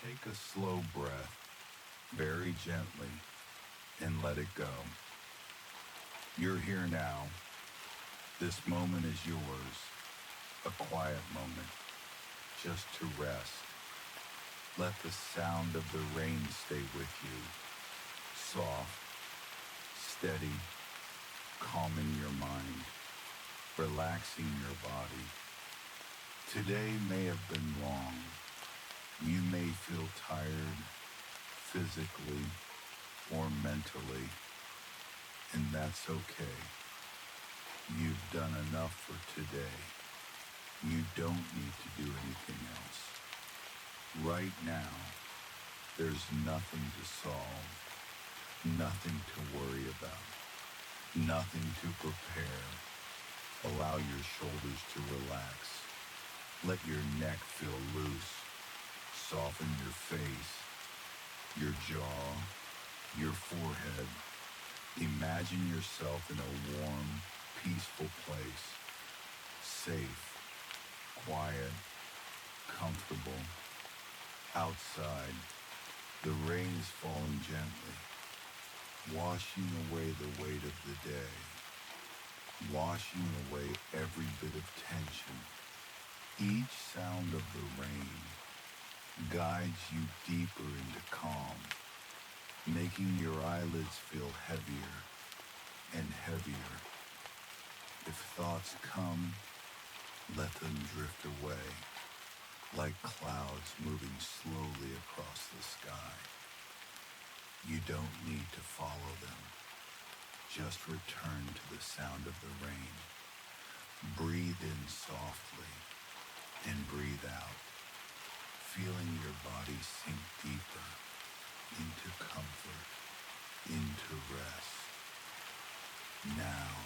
Take a slow breath, very gently, and let it go. You're here now. This moment is yours. A quiet moment, just to rest. Let the sound of the rain stay with you. Soft, steady, calming your mind, relaxing your body. Today may have been long. You may feel tired, physically or mentally, and that's okay. You've done enough for today. You don't need to do anything else. Right now, there's nothing to solve, nothing to worry about, nothing to prepare. Allow your shoulders to relax. Let your neck feel loose. Soften your face, your jaw, your forehead. Imagine yourself in a warm, peaceful place. Safe, quiet, comfortable. Outside, the rain is falling gently, washing away the weight of the day, washing away every bit of tension. Each sound of the rain guides you deeper into calm, making your eyelids feel heavier and heavier. If thoughts come, let them drift away, like clouds moving slowly across the sky. You don't need to follow them. Just return to the sound of the rain. Breathe in softly and breathe out, feeling your body sink deeper into comfort, into rest. Now,